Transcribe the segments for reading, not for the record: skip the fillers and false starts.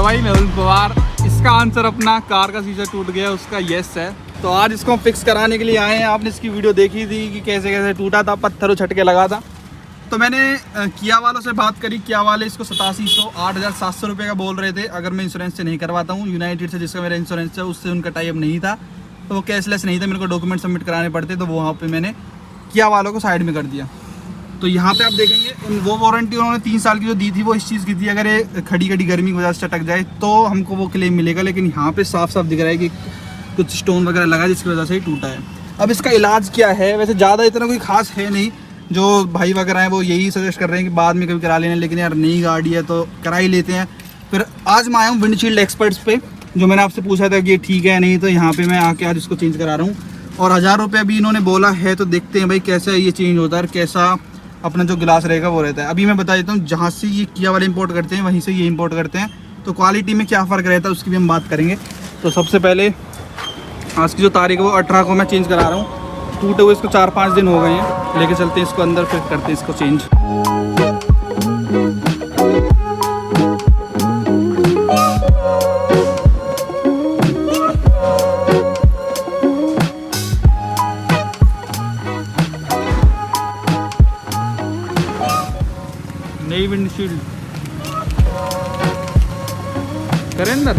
Hello भाई, मैं अरुण पवार। इसका आंसर अपना कार का शीशा टूट गया उसका यस है। तो आज इसको फिक्स कराने के लिए आए हैं। आपने इसकी वीडियो देखी थी कि कैसे कैसे टूटा था, पत्थर उछट के लगा था। तो मैंने किया वालों से बात करी। किया वाले इसको 8700 रुपये का बोल रहे थे अगर मैं इंश्योरेंस से नहीं करवाता हूँ। यूनाइटेड से जिसका मेरा इंश्योरेंस है उससे उनका टाइप नहीं था, तो वो कैशलेस नहीं था, मेरे को डॉक्यूमेंट सबमिट कराने पड़ते। तो वहाँ पर मैंने किया वालों को साइड में कर दिया। तो यहाँ पे आप देखेंगे वो वारंटी उन्होंने 3 साल की जो दी थी वो इस चीज़ की थी, अगर ये खड़ी गर्मी की वजह से चटक जाए तो हमको वो क्लेम मिलेगा। लेकिन यहाँ पे साफ साफ दिख रहा है कि कुछ स्टोन वगैरह लगा जिसकी वजह से ही टूटा है। अब इसका इलाज क्या है? वैसे ज़्यादा इतना कोई खास है नहीं। जो भाई वगैरह हैं वो यही सजेस्ट कर रहे हैं कि बाद में कभी करा लेना, लेकिन यार नई गाड़ी है तो करा ही लेते हैं। फिर आज मैं आया हूँ विंडशील्ड एक्सपर्ट्स पे, जो मैंने आपसे पूछा था कि ये ठीक है नहीं, तो यहाँ पे मैं आके आज इसको चेंज करा रहा हूँ। और 1000 रुपये भी इन्होंने बोला है, तो देखते हैं भाई कैसा ये चेंज होता है और कैसा अपना जो गिलास रहेगा वो रहता है। अभी मैं बता देता हूँ, जहाँ से ये किया वाले इंपोर्ट करते हैं वहीं से ये इंपोर्ट करते हैं, तो क्वालिटी में क्या फ़र्क रहता है उसकी भी हम बात करेंगे। तो सबसे पहले आज की जो तारीख है वो 18 को मैं चेंज करा रहा हूँ। टूटे हुए इसको 4-5 दिन हो गए हैं। लेके चलते हैं इसको अंदर, फिर करते हैं इसको चेंज। नई विंडशील्ड करें अंदर।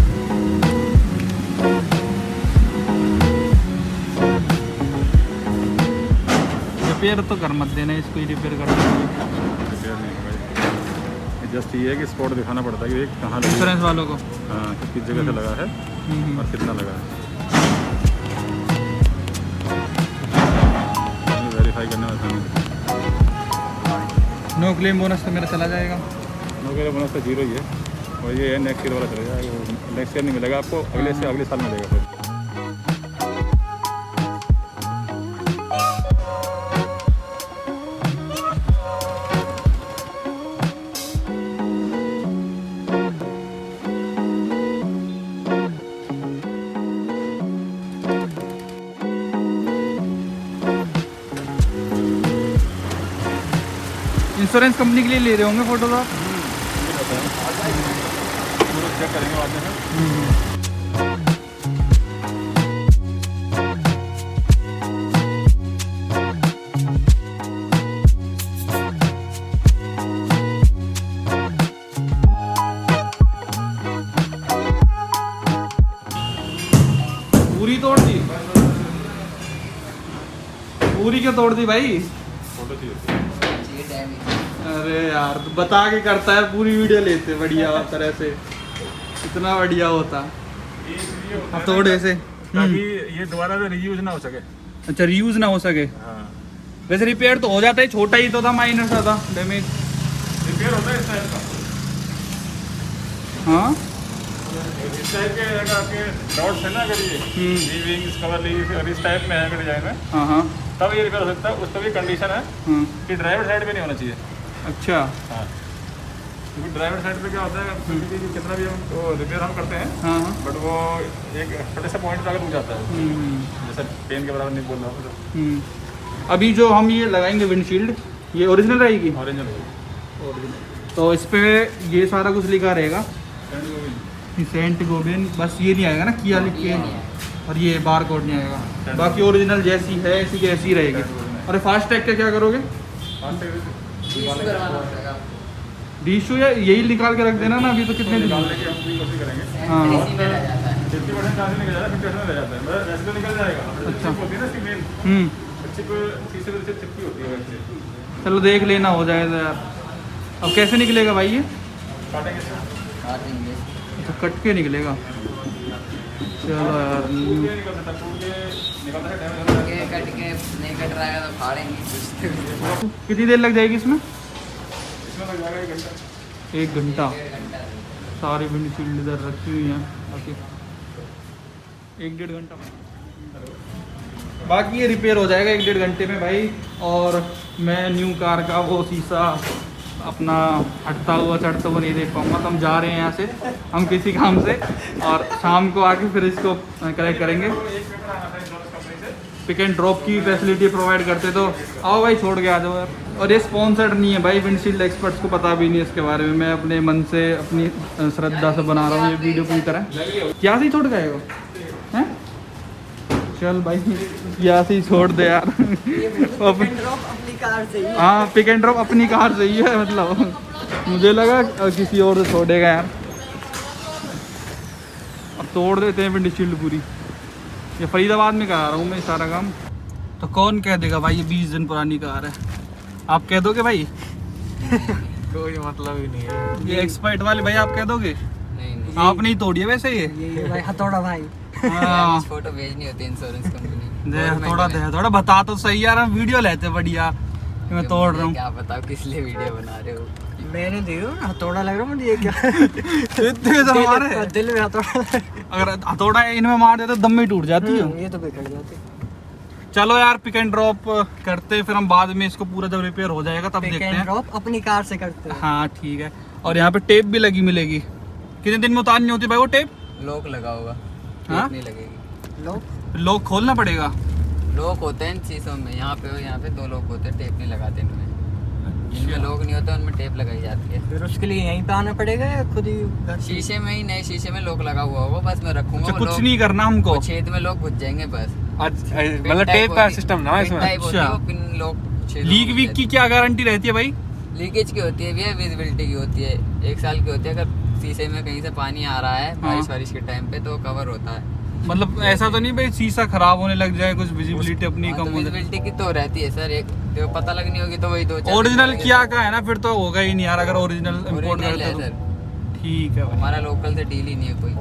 रिपेयर तो कर मत देना इसको, ही रिपेयर कर देना। रिपेयर नहीं होगा, जस्ट ये है कि स्पॉट दिखाना पड़ता है कि कहाँ लगा, इंश्योरेंस वालों को। हाँ, किस जगह से लगा है और कितना लगा है, वेरीफाई करने में आसानी। नो क्लेम बोनस तो मेरा चला जाएगा। नो क्लेम बोनस तो 0 ही है, और ये नेक्स्ट ईयर वाला चला जाएगा। नेक्स्ट ईयर नहीं मिलेगा आपको, अगले से अगले साल मिलेगा फिर। इंश्योरेंस कंपनी के लिए ले रहे होंगे फोटो तो आप? चेक करेंगे बाद में। पूरी तोड़ दी? पूरी क्यों तोड़ दी भाई? फोटो चाहिए। अरे यार, बता के करता है, पूरी वीडियो लेते बढ़िया तरह से, इतना बढ़िया होता। अब तोड़ ऐसे ताकि ये दोबारा से रीयूज ना हो सके। अच्छा, रीयूज ना हो सके। हाँ, वैसे रिपेयर तो हो जाता है, छोटा ही तो था, माइनर सा था डैमेज। रिपेयर होता है इस टाइप का। हाँ, इस टाइप के अगर आपके डॉट्स है ना, अगर ये विंग्स कवर लीव और इस टाइप में है अगर डिजाइन में, हाँ, हाँ, तब ये रिपेयर हो सकता है। उसका भी कंडीशन है हाँ। कि ड्राइवर साइड पे नहीं होना चाहिए। अच्छा। हाँ, क्योंकि ड्राइवर साइड पे क्या होता है, कितना भी हम तो रिपेयर हम करते हैं, हाँ, हाँ। बट वो एक छोटे से पॉइंट पे अगर रुक जाता है, जैसे पेन के बराबर नहीं बोल रहा हूँ। अभी जो हम ये लगाएंगे विंडशील्ड, ये ओरिजिनल रहेगी? ऑरेंज तो इस पे ये सारा कुछ लिखा रहेगा, सेंट गोबिन, बस ये नहीं आएगा ना किया लिख के, और ये बार कोड नहीं आएगा। बाकी ओरिजिनल जैसी है ऐसी की ऐसी रहेगी। और फास्ट टैग का क्या करोगे? डीशू या यही निकाल के रख देना ना, अभी तो कितने निकालने की हम पूरी कोशिश करेंगे। हाँ, 50% चार्ज निकल जाएगा, 50% रह जाता है, मतलब वैसे तो निकल जाएगा। अच्छा। चिप होती है ना इसकी मेन, चिप शीशे पे चिपकी होती है वैसे। चलो देख लेना, हो जाएगा यार। अब कैसे निकलेगा भाई ये? काटेंगे इसको। अच्छा, कट के निकलेगा। चलो यार, निकल सकता, टूट के निकलता है, डैमेज होता है। कट के नहीं कट रहा है तो फाड़ेंगे। कितनी देर लग जाएगी इसमें? इसमें लग जाएगा 1 घंटा। 1 घंटा। सारी विंडशील्ड इधर रखी हुई हैं, बाकी 1-1.5 घंटा। बाकी ये रिपेयर हो जाएगा 1-1.5 घंटे में भाई। और मैं न्यू कार का वो शीशा अपना हटता हुआ चढ़ता हुआ नहीं देख पाऊँगा, तो हम जा रहे हैं यहाँ से, हम किसी काम से, और शाम को आके फिर इसको कलेक्ट करेंगे। पिक एंड ड्रॉप की फैसिलिटी प्रोवाइड करते, तो आओ भाई छोड़ के आ जाओ यार। और ये स्पॉन्सर्ड नहीं है भाई, विंडशील्ड एक्सपर्ट्स को पता भी नहीं इसके बारे में। मैं अपने मन से अपनी श्रद्धा से बना रहा हूँ ये वीडियो पूरी तरह। क्या से ही छोड़ गए हो हैं? चल भाई क्या से ही छोड़ दे यार। अपनी कार से ही। हाँ पिक एंड ड्रॉप अपनी कार से ही है, मतलब मुझे लगा किसी और से छोड़ेगा यार। अब तोड़ देते हैं विंडशील्ड पूरी। ये फरीदाबाद में करा रहा हूँ मैं सारा काम। तो कौन कह देगा भाई ये 20 दिन पुरानी कार है? आप कह दोगे भाई? कोई मतलब ही नहीं है। ये एक्सपर्ट वाले भाई आप कह दोगे? नहीं आपने ही तोड़ी है वैसे ये। भाई हथौड़ा भाई। हाँ फोटो भेजनी होती है इंश्योरेंस कंपनी। दे थोड़ा बता तो सही यार, हम वीडियो लेते बढ़िया कि मैं तोड़ रहा हूँ। क्या बताओ किस लिए वीडियो बना रहे हो? मैंने देखो हथौड़ा लग रहा मुझे, ये क्या इतने तो हमारे दिल में हथौड़ा। अगर हथौड़ा इनमें मार देते दम में टूट जाती है। ये तो बिगड़ जाती। चलो यार पिक एंड ड्रॉप करते फिर हम बाद में इसको पूरा जब रिपेयर हो जाएगा तब देखते हैं। ड्रॉप अपनी कार से करते हैं। हाँ ठीक है। और यहाँ पे टेप भी लगी मिलेगी। कितने दिन में उतारनी होती है भाई वो टेप? लॉक लगा होगा, हाँ? नहीं लगेगी। लॉक खोलना पड़ेगा। लॉक होते हैं इन शीशों में, यहाँ पे 2 लॉक होते हैं, टेप नहीं लगाते इनमें। जिनमें लॉक नहीं होता उनमें टेप लगाई जाती है। फिर उसके लिए यहीं पे आना पड़ेगा या खुद ही घर से? शीशे में ही, नए शीशे में लॉक लगा हुआ होगा, बस मैं रखूंगा। अच्छा वो कुछ lock- नहीं करना हमको। वो छेद में लॉक घुस जाएंगे बस। मतलब टेप का सिस्टम ना इसमें। अच्छा। पिन लॉक लीक वीक की क्या गारंटी रहती है भाई? लीकेज की होती है भैया, विजिबिलिटी की होती है, 1 साल की होती है। अगर शीशे में कहीं से पानी आ रहा है बारिश के टाइम पे तो कवर होता है। मतलब ऐसा तो नहीं भाई शीशा खराब होने लग जाए, कुछ विजिबिलिटी अपनी कम हो जाए? विजिबिलिटी की तो रहती है सर, एक तो पता लगनी होगी तो वही 2-4 ओरिजिनल क्या का है ना, फिर तो होगा ही नहीं यार अगर ओरिजिनल इंपोर्ट है करते सर। तो। ठीक है भाई। हमारा लोकल से डील ही नहीं है कोई।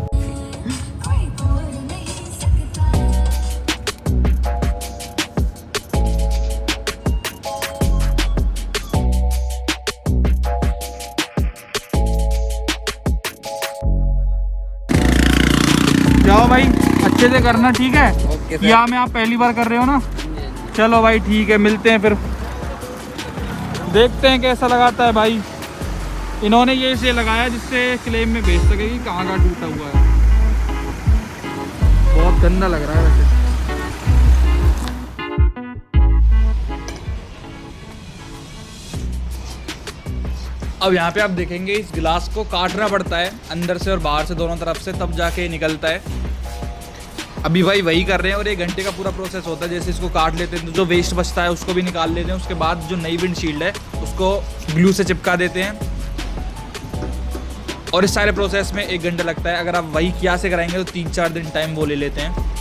जाओ भाई अच्छे से करना, ठीक है? Okay sir. या में आप पहली बार कर रहे हो ना? चलो भाई ठीक है, मिलते हैं फिर, देखते हैं कैसा लगाता है भाई। इन्होंने ये इसे लगाया जिससे क्लेम में भेज सके कि कहाँ का टूटा हुआ है। बहुत गंदा लग रहा है वैसे। अब यहाँ पे आप देखेंगे इस गिलास को काटना पड़ता है अंदर से और बाहर से, दोनों तरफ से, तब जाके निकलता है। अभी भाई वही कर रहे हैं और 1 घंटे का पूरा प्रोसेस होता है। जैसे इसको काट लेते हैं तो जो वेस्ट बचता है उसको भी निकाल लेते हैं। उसके बाद जो नई विंडशील्ड है उसको ग्लू से चिपका देते हैं। और इस सारे प्रोसेस में 1 घंटा लगता है। अगर आप वही किया से कराएंगे तो 3-4 दिन टाइम वो ले लेते हैं।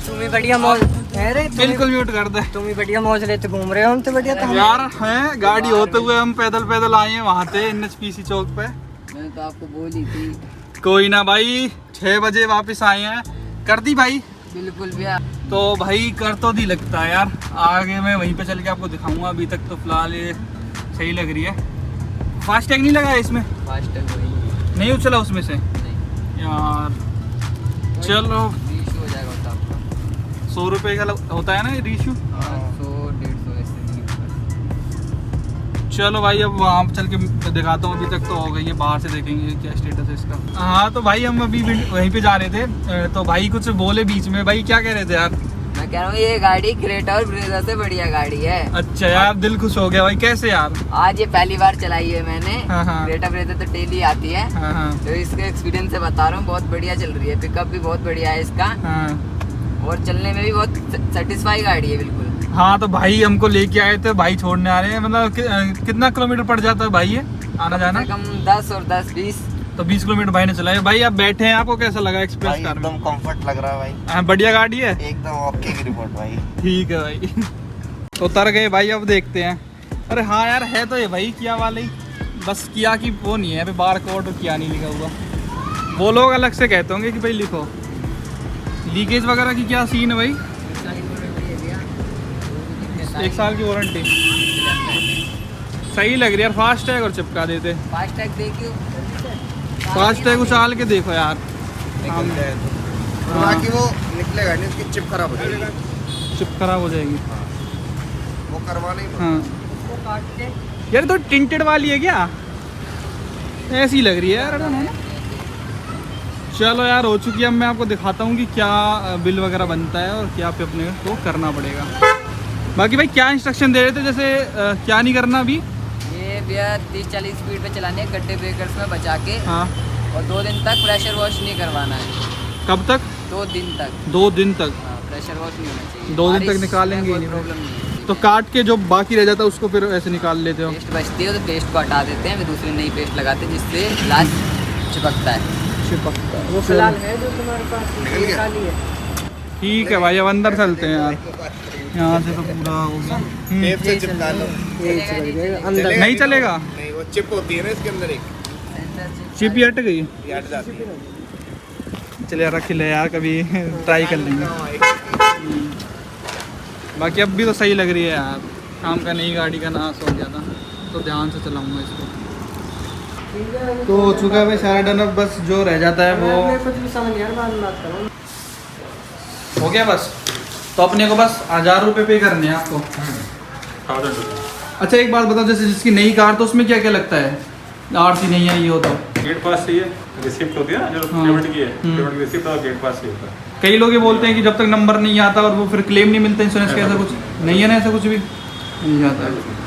तुम्हें बढ़िया मौज। अरे बिल्कुल म्यूट कर दे। तुम ही बढ़िया मौज लेते घूम रहे हो, हम तो बढ़िया था। यार हैं गाड़ी होते हुए हम पैदल आए हैं वहाँ थे NHPC चौक पे। मैंने तो आपको बोली थी। कोई ना भाई 6 बजे वापस आए हैं। कर दी भाई? बिल्कुल भैया। तो भाई कर तो दी लगता है यार, आगे मैं वहीं पे चल के आपको दिखाऊंगा। अभी तक तो फिलहाल ये सही लग रही है। फास्टैग नहीं लगा है इसमें? फास्टैग वही नहीं उछला उसमें से नहीं। यार। चलो इशू हो जाएगा होता आपका। 100 रुपये का होता है ना ये रीशू। 100-150 ऐसे नहीं होगा। चलो भाई अब वहाँ चल के दिखाता हूँ। अभी तक तो हो गई है, बाहर से देखेंगे क्या स्टेटस है इसका। हाँ तो भाई हम अभी वहीं पे जा रहे थे तो भाई कुछ बोले बीच में। भाई क्या कह रहे थे यार? मैं कह रहा हूँ ये गाड़ी क्रेटा और ब्रेजा से बढ़िया गाड़ी है। अच्छा यार दिल खुश हो गया भाई। कैसे यार? आज ये पहली बार चलाई है मैंने। हाँ, हाँ। क्रेटा ब्रेजा तो डेली आती है। हाँ हाँ तो इसके एक्सपीरियंस से बता रहा हूँ, बहुत बढ़िया चल रही है। पिकअप भी बहुत बढ़िया है इसका हाँ। और चलने में भी बहुत सेटिस्फाई गाड़ी है बिल्कुल। हाँ तो भाई हमको लेके आए थे, भाई छोड़ने आ रहे हैं। मतलब कितना किलोमीटर पड़ जाता है भाई ये आना जाना? कम 10 और 10-20 तो 20 किलोमीटर भाई ने चलाया। भाई आप बैठे हैं, आपको कैसा लगा एक्सप्रेस कार में? एकदम कंफर्ट लग रहा है भाई। हाँ बढ़िया गाड़ी है, एकदम ओके की रिपोर्ट भाई। ठीक है भाई। उतर गए भाई, अब देखते हैं। अरे हाँ यार है तो ये भाई किया वाले ही, बस किया की वो नहीं है अभी, बार कोड और किया नहीं लिखा हुआ। वो लोग अलग से कहते होंगे कि भाई लिखो। लीकेज वगैरह की क्या सीन है भाई? 1 साल की वारंटी सही लग रही है यार। फास्ट टैग और चिपका देते। फास्टैग देखियो फास्टैग उछाल के देखो यार, निकलता है तो। और बाकी वो निकलेगा नहीं, उसकी चिप खराब हो जाएगी। चिप खराब हो जाएगी। वो करवा नहीं। हाँ यार, तो टिंटेड वाली है क्या? ऐसी लग रही है यार। चलो यार, हो चुकी है। अब मैं आपको दिखाता हूँ कि क्या बिल वगैरह बनता है और क्या पे अपने को करना पड़ेगा। बाकी भाई क्या इंस्ट्रक्शन दे रहे थे, जैसे क्या नहीं करना अभी? ये भैया 30-40 स्पीड पे चलाने हैं गड्ढे ब्रेकर्स में बचा के। हाँ। और 2 दिन तक प्रेशर वॉश नहीं करवाना है। कब तक? 2 दिन तक। 2 दिन तक? हाँ, प्रेशर वॉश नहीं होना चाहिए। 2 दिन बारिश तक निकालेंगे में नहीं? कोई प्रॉब्लम नहीं है। तो काट के जो बाकी रह जाता है उसको फिर ऐसे निकाल लेते हो? पेस्ट बचती है तो पेस्ट को हटा देते हैं, फिर दूसरी नई पेस्ट लगाते हैं जिससे ग्लास चिपकता है। चिपकता है वो फिलहाल है जो तुम्हारे पास निकाली है। ठीक है भाई, अब अंदर चलते हैं यार। यहाँ से तो पूरा हो गया। टेप से चिपका लो। यही चल जाएगा अंदर। नहीं चलेगा? नहीं, वो चिप होती है ना इसके अंदर एक, चिप ही हट गई। ये हट जाती है। चले यार, रख ले यार, कभी ट्राई कर लेंगे। बाकी अब भी तो सही लग रही है यार। काम का नई गाड़ी का नाश हो गया था तो ध्यान से चलाऊंगा इसको। तो हो चुका है भाई सारा डन। अब बस जो रह जाता है वो मैं कुछ भी समझ नहीं आ रहा, बाद में बात करूँ। हो गया बस। तो अपने को बस 1000 रुपये पे करने हैं आपको। 1000 रुपये। अच्छा एक बात बताओ, जैसे जिसकी नई कार तो उसमें क्या क्या लगता है? आरसी नहीं है ये हो तो? गेट पास चाहिए, रिसिप्ट होती है ना जो हाँ। पेमेंट की है, पेमेंट की रिसिप्ट और गेट पास चाहिए होता है। कई लोग ये बोलते हैं कि जब तक नंबर नहीं आता और वो फिर क्लेम नहीं मिलता इंश्योरेंस का, ऐसा कुछ नहीं है ना? ऐसा कुछ भी नहीं आता है?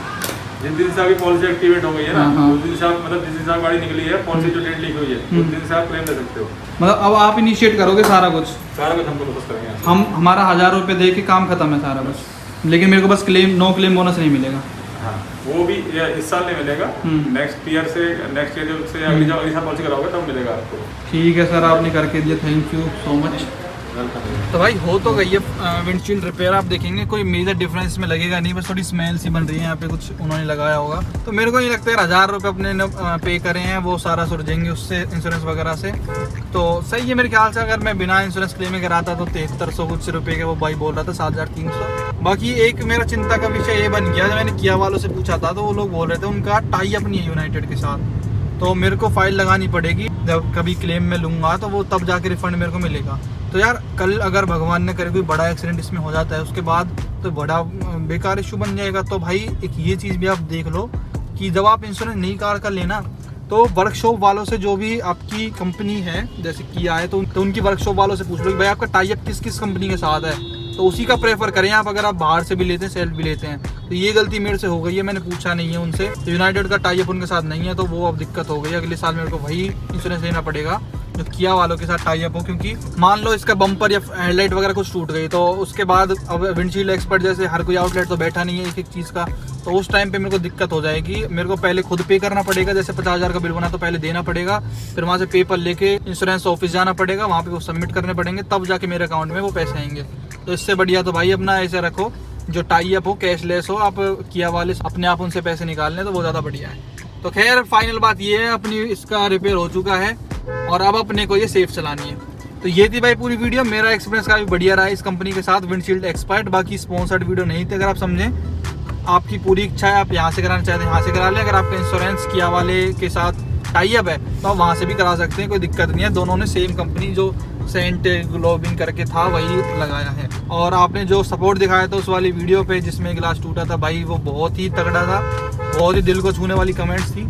जिस दिन से आपकी पॉलिसी एक्टिवेट हो गई है ना, हाँ, हाँ। उस दिन से आप मतलब जिस दिन से आप गाड़ी निकली है, पॉलिसी जो डेट लिखी हुई है, उस दिन से आप क्लेम ले सकते हो। मतलब अब आप इनिशिएट करोगे सारा कुछ? सारा कुछ हमको प्रोसेस करेंगे। हम हमारा 1000 रुपये दे के काम खत्म है सारा बस, लेकिन मेरे को बस क्लेम नो क्लेम बोनस नहीं मिलेगा? हाँ, वो भी इस साल नहीं मिलेगा, नेक्स्ट ईयर से अगली साल पॉलिसी कराओगे तब मिलेगा आपको। ठीक है सर, आपने करके दिया, थैंक यू सो मच। तो भाई हो तो गई है विंडशील्ड रिपेयर। आप देखेंगे कोई मेजर डिफरेंस में लगेगा नहीं, बस थोड़ी स्मेल सी बन रही है यहाँ पे, कुछ उन्होंने लगाया होगा। तो मेरे को नहीं लगता है 1000 रुपये अपने पे करे हैं वो सारा सुलझेंगे उससे, इंश्योरेंस वगैरह से। तो सही है मेरे ख्याल से। अगर मैं बिना इंश्योरेंस क्लेम कराता तो 7300 कुछ रुपये के वो भाई बोल रहा था, 7300। बाकी एक मेरा चिंता का विषय ये बन गया, जब मैंने किया वालों से पूछा था तो वो लोग बोल रहे थे उनका टाई अप नहीं है यूनाइटेड के साथ, तो मेरे को फाइल लगानी पड़ेगी। जब कभी क्लेम में लूँगा तो वो तब जाके रिफंड मेरे को मिलेगा। तो यार कल अगर भगवान ने करे कोई बड़ा एक्सीडेंट इसमें हो जाता है उसके बाद तो बड़ा बेकार इशू बन जाएगा। तो भाई एक ये चीज़ भी आप देख लो कि जब आप इंश्योरेंस नई कार का लेना तो वर्कशॉप वालों से, जो भी आपकी कंपनी है जैसे किया है तो उनकी वर्कशॉप वालों से पूछ लो कि भाई आपका टाई अप किस किस कंपनी के साथ है, तो उसी का प्रेफर करें आप। अगर आप बाहर से भी लेते हैं, सेल्फ भी लेते हैं, तो ये गलती मेरे से हो गई है, मैंने पूछा नहीं है उनसे। तो यूनाइटेड का टाई अप उनके साथ नहीं है तो वो अब दिक्कत हो गई। अगले साल मेरे को वही इंश्योरेंस लेना पड़ेगा जो किया वालों के साथ टाई अप हो, क्योंकि मान लो इसका बम्पर या हेडलाइट वगैरह कुछ टूट गई तो उसके बाद अब विंडशील्ड एक्सपर्ट जैसे हर कोई आउटलेट तो बैठा नहीं है एक एक चीज़ का, तो उस टाइम पे मेरे को दिक्कत हो जाएगी। मेरे को पहले खुद पे करना पड़ेगा, जैसे 50,000 का बिल बना तो पहले देना पड़ेगा, फिर वहाँ से पेपर लेके इंश्योरेंस ऑफिस जाना पड़ेगा, वहाँ पे वो सबमिट करने पड़ेंगे, तब जाके मेरे अकाउंट में वो पैसे आएंगे। तो इससे बढ़िया तो भाई अपना ऐसे रखो जो टाई अप हो, कैशलेस हो, आप किया वाले अपने आप उनसे पैसे निकाल लें तो वो ज़्यादा बढ़िया है। तो खैर फाइनल बात ये है, अपनी इसका रिपेयर हो चुका है और अब अपने को ये सेफ चलानी है। तो ये थी भाई पूरी वीडियो। मेरा एक्सपीरियंस काफ़ी बढ़िया रहा है इस कंपनी के साथ, विंडशील्ड एक्सपर्ट। बाकी स्पॉन्सर्ड वीडियो नहीं थी। अगर आप समझें, आपकी पूरी इच्छा है, आप यहाँ से कराना चाहते हैं यहाँ से करा लें। अगर आपका इंश्योरेंस किया वाले के साथ टाई अप है तो आप वहाँ से भी करा सकते हैं, कोई दिक्कत नहीं है। दोनों ने सेम कंपनी जो सेंट ग्लोबिंग करके था वही लगाया है। और आपने जो सपोर्ट दिखाया था उस वाली वीडियो पे जिसमें ग्लास टूटा था भाई, वो बहुत ही तगड़ा था, बहुत ही दिल को छूने वाली कमेंट्स थी।